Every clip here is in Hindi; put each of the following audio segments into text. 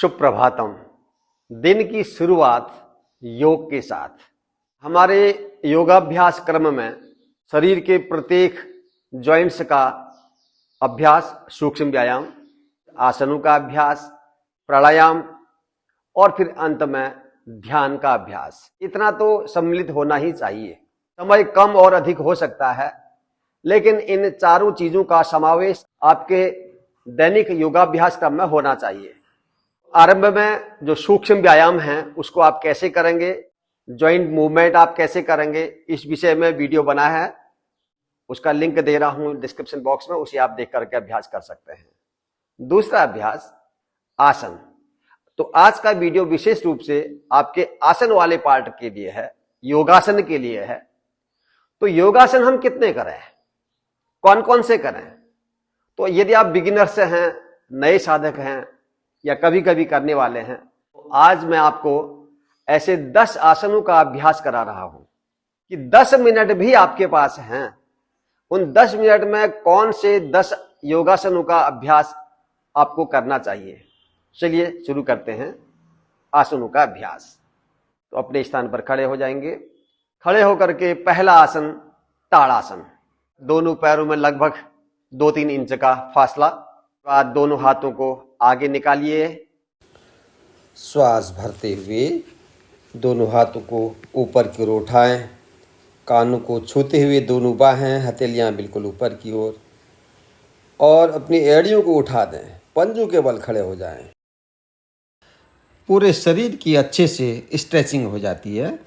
सुप्रभातम। दिन की शुरुआत योग के साथ। हमारे योगाभ्यास क्रम में शरीर के प्रत्येक जॉइंट्स का अभ्यास, सूक्ष्म व्यायाम, आसनों का अभ्यास, प्राणायाम और फिर अंत में ध्यान का अभ्यास, इतना तो सम्मिलित होना ही चाहिए। समय कम और अधिक हो सकता है, लेकिन इन चारों चीजों का समावेश आपके दैनिक योगाभ्यास क्रम में होना चाहिए। आरंभ में जो सूक्ष्म व्यायाम हैं उसको आप कैसे करेंगे, जॉइंट मूवमेंट आप कैसे करेंगे, इस विषय में वीडियो बना है, उसका लिंक दे रहा हूं डिस्क्रिप्शन बॉक्स में, उसे आप देख करके अभ्यास कर सकते हैं। दूसरा अभ्यास आसन। तो आज का वीडियो विशेष रूप से आपके आसन वाले पार्ट के लिए है, योगासन के लिए है। तो योगासन हम कितने करें, कौन कौन से करें? तो यदि आप बिगिनर से हैं, नए साधक हैं या कभी कभी करने वाले हैं, तो आज मैं आपको ऐसे 10 आसनों का अभ्यास करा रहा हूं कि 10 मिनट भी आपके पास हैं। उन 10 मिनट में कौन से 10 योगासनों का अभ्यास आपको करना चाहिए। चलिए शुरू करते हैं आसनों का अभ्यास। तो अपने स्थान पर खड़े हो जाएंगे। खड़े होकर के पहला आसन ताड़ासन। दोनों पैरों में लगभग 2-3 इंच का फासला। बाद दोनों हाथों को आगे निकालिए। श्वास भरते हुए दोनों हाथों को ऊपर की ओर उठाएं। कानों को छूते हुए दोनों बाहें, हथेलियां बिल्कुल ऊपर की ओर, और अपनी एड़ियों को उठा दें। पंजों के बल खड़े हो जाएं। पूरे शरीर की अच्छे से स्ट्रेचिंग हो जाती है।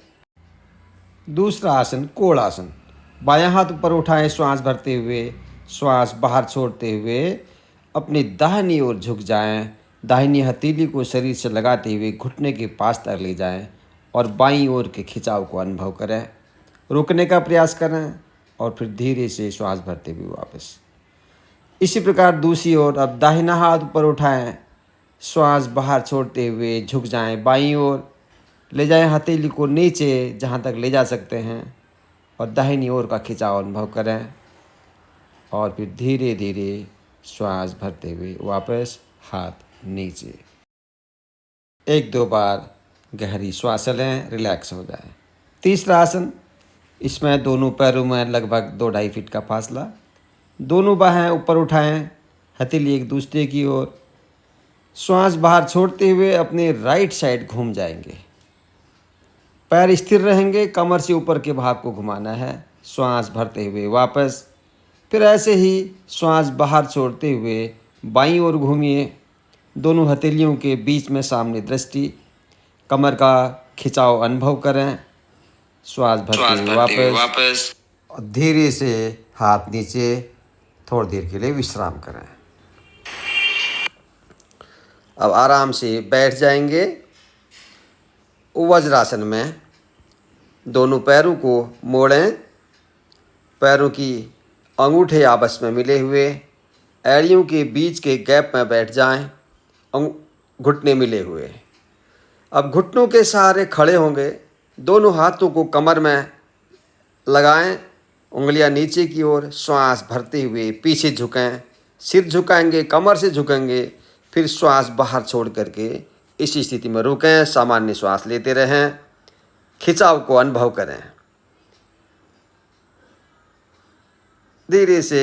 दूसरा आसन कोणासन। बायां हाथ ऊपर उठाएं, श्वास भरते हुए, श्वास बाहर छोड़ते हुए अपनी दाहिनी ओर झुक जाएं। दाहिनी हथेली को शरीर से लगाते हुए घुटने के पास तक ले जाएं और बाईं ओर के खिंचाव को अनुभव करें। रुकने का प्रयास करें और फिर धीरे से श्वास भरते हुए वापस। इसी प्रकार दूसरी ओर अब दाहिना हाथ ऊपर उठाएं, श्वास बाहर छोड़ते हुए झुक जाएं, बाईं ओर ले जाएं हथेली को नीचे जहां तक ले जा सकते हैं और दाहिनी ओर का खिंचाव अनुभव करें और फिर धीरे धीरे श्वास भरते हुए वापस हाथ नीचे। 1-2 बार गहरी श्वास लें, रिलैक्स हो जाए। तीसरा आसन, इसमें दोनों पैरों में लगभग 2-2.5 फीट का फासला। दोनों बाहें ऊपर उठाएं, हथेली एक दूसरे की ओर। श्वास बाहर छोड़ते हुए अपने राइट साइड घूम जाएंगे। पैर स्थिर रहेंगे, कमर से ऊपर के भाग को घुमाना है। श्वास भरते हुए वापस। फिर ऐसे ही श्वास बाहर छोड़ते हुए बाईं ओर घूमिए। दोनों हथेलियों के बीच में सामने दृष्टि, कमर का खिंचाव अनुभव करें। श्वास भरते हुए वापस और धीरे से हाथ नीचे, थोड़ी देर के लिए विश्राम करें। अब आराम से बैठ जाएंगे। वज्रासन में दोनों पैरों को मोड़ें। पैरों की अंगूठे आपस में मिले हुए, एड़ियों के बीच के गैप में बैठ जाएं, घुटने मिले हुए। अब घुटनों के सहारे खड़े होंगे। दोनों हाथों को कमर में लगाएं, उंगलियां नीचे की ओर। श्वास भरते हुए पीछे झुकें, सिर झुकाएंगे, कमर से झुकेंगे। फिर श्वास बाहर छोड़ करके इसी स्थिति में रुकें, सामान्य श्वास लेते रहें, खिंचाव को अनुभव करें। धीरे से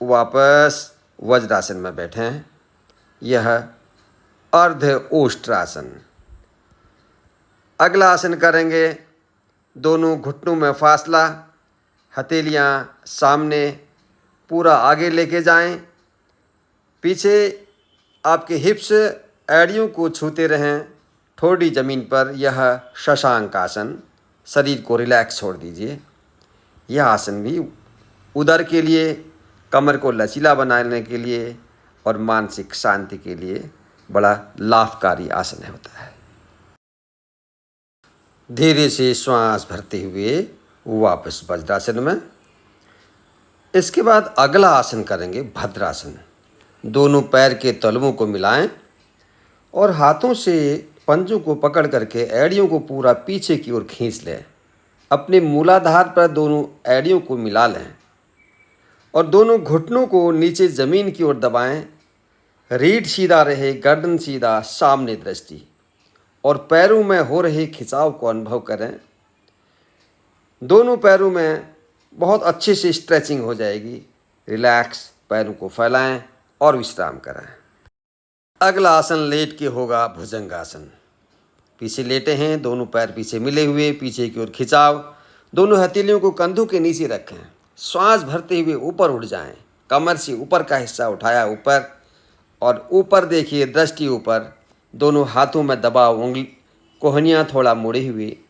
वापस वज्रासन में बैठें। यह अर्ध ओष्ट्रासन। अगला आसन करेंगे। दोनों घुटनों में फासला, हथेलियां सामने, पूरा आगे लेके जाएं। पीछे आपके हिप्स एड़ियों को छूते रहें, ठोड़ी जमीन पर। यह शशांक आसन। शरीर को रिलैक्स छोड़ दीजिए। यह आसन भी उदर के लिए, कमर को लचीला बनाने के लिए और मानसिक शांति के लिए बड़ा लाभकारी आसन होता है। धीरे से श्वास भरते हुए वापस वज्रासन में। इसके बाद अगला आसन करेंगे भद्रासन। दोनों पैर के तलवों को मिलाएं और हाथों से पंजों को पकड़ करके एड़ियों को पूरा पीछे की ओर खींच लें। अपने मूलाधार पर दोनों एड़ियों को मिला लें और दोनों घुटनों को नीचे ज़मीन की ओर दबाएं। रीढ़ सीधा रहे, गर्दन सीधा, सामने दृष्टि, और पैरों में हो रहे खिंचाव को अनुभव करें। दोनों पैरों में बहुत अच्छे से स्ट्रेचिंग हो जाएगी। रिलैक्स, पैरों को फैलाएं और विश्राम करें। अगला आसन लेट के होगा भुजंगासन। पीछे लेटे हैं, दोनों पैर पीछे मिले हुए, पीछे की ओर खिंचाव। दोनों हथेलियों को कंधों के नीचे रखें। श्वास भरते हुए ऊपर उठ जाएं। कमर से ऊपर का हिस्सा उठाया ऊपर, और ऊपर देखिए, दृष्टि ऊपर। दोनों हाथों में दबाव, उंगली कोहनियाँ थोड़ा मुड़ी हुई।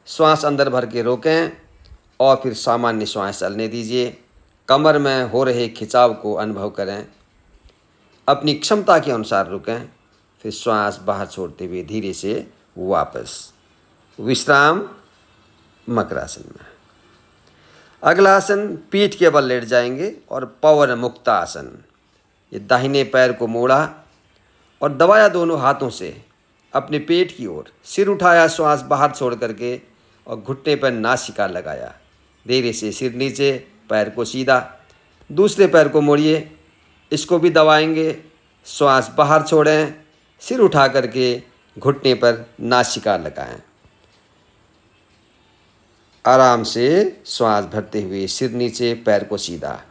श्वास अंदर भर के रोकें और फिर सामान्य श्वास चलने दीजिए। कमर में हो रहे खिंचाव को अनुभव करें। अपनी क्षमता के अनुसार रुकें, फिर श्वास बाहर छोड़ते हुए धीरे से वापस विश्राम मकरासन में। अगला आसन, पीठ के बल लेट जाएंगे और पवन मुक्तासन। ये दाहिने पैर को मोड़ा और दबाया दोनों हाथों से अपने पेट की ओर। सिर उठाया, श्वास बाहर छोड़ करके, और घुटने पर नासिका लगाया। धीरे से सिर नीचे, पैर को सीधा। दूसरे पैर को मोड़िए, इसको भी दबाएंगे। श्वास बाहर छोड़ें, सिर उठा करके घुटने पर नासिका लगाएं। आराम से श्वास भरते हुए सिर नीचे, पैर को सीधा।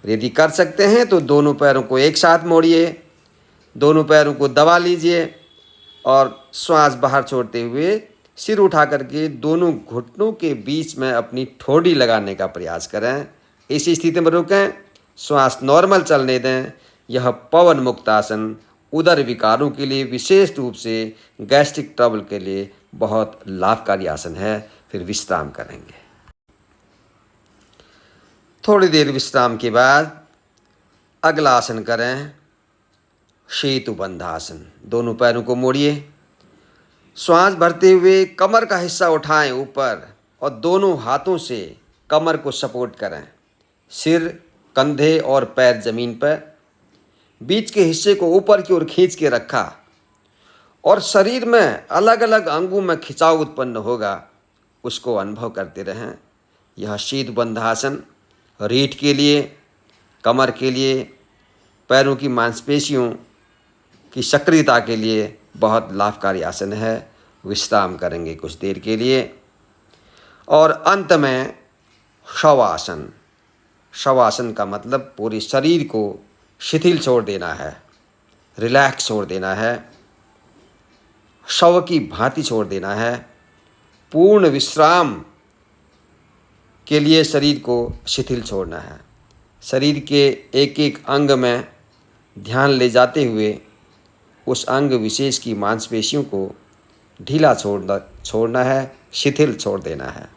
यदि कर सकते हैं तो दोनों पैरों को एक साथ मोड़िए, दोनों पैरों को दबा लीजिए और श्वास बाहर छोड़ते हुए सिर उठा करके दोनों घुटनों के बीच में अपनी ठोड़ी लगाने का प्रयास करें। इस स्थिति में रुकें, श्वास नॉर्मल चलने दें। यह पवन मुक्तासन उदर विकारों के लिए, विशेष रूप से गैस्ट्रिक ट्रबल के लिए बहुत लाभकारी आसन है। फिर विश्राम करेंगे। थोड़ी देर विश्राम के बाद अगला आसन करें, सेतुबंधासन। दोनों पैरों को मोड़िए, श्वास भरते हुए कमर का हिस्सा उठाएं ऊपर और दोनों हाथों से कमर को सपोर्ट करें। सिर, कंधे और पैर जमीन पर। बीच के हिस्से को ऊपर की ओर खींच के रखा और शरीर में अलग अलग अंगों में खिंचाव उत्पन्न होगा, उसको अनुभव करते रहें। यह सेतुबंधासन रीढ़ के लिए, कमर के लिए, पैरों की मांसपेशियों की सक्रियता के लिए बहुत लाभकारी आसन है। विश्राम करेंगे कुछ देर के लिए। और अंत में शवासन। शवासन का मतलब पूरे शरीर को शिथिल छोड़ देना है, रिलैक्स छोड़ देना है, शव की भांति छोड़ देना है। पूर्ण विश्राम के लिए शरीर को शिथिल छोड़ना है। शरीर के एक एक अंग में ध्यान ले जाते हुए उस अंग विशेष की मांसपेशियों को ढीला छोड़ना है, शिथिल छोड़ देना है।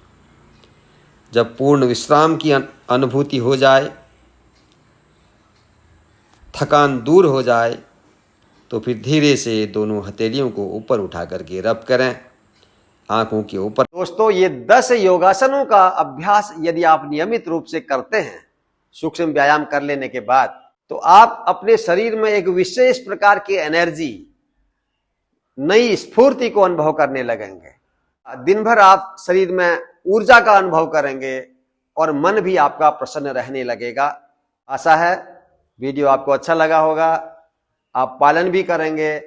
जब पूर्ण विश्राम की अनुभूति हो जाए, थकान दूर हो जाए, तो फिर धीरे से दोनों हथेलियों को ऊपर उठा करके रब करें, आंखों के ऊपर। दोस्तों, ये 10 योगासनों का अभ्यास यदि आप नियमित रूप से करते हैं, सूक्ष्म व्यायाम कर लेने के बाद, तो आप अपने शरीर में एक विशेष प्रकार की एनर्जी, नई स्फूर्ति को अनुभव करने लगेंगे। दिन भर आप शरीर में ऊर्जा का अनुभव करेंगे और मन भी आपका प्रसन्न रहने लगेगा। आशा है वीडियो आपको अच्छा लगा होगा, आप पालन भी करेंगे,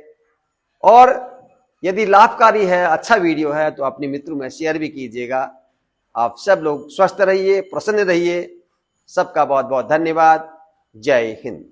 और यदि लाभकारी है, अच्छा वीडियो है, तो अपने मित्रों में शेयर भी कीजिएगा। आप सब लोग स्वस्थ रहिए, प्रसन्न रहिए। सबका बहुत बहुत धन्यवाद। जय हिंद।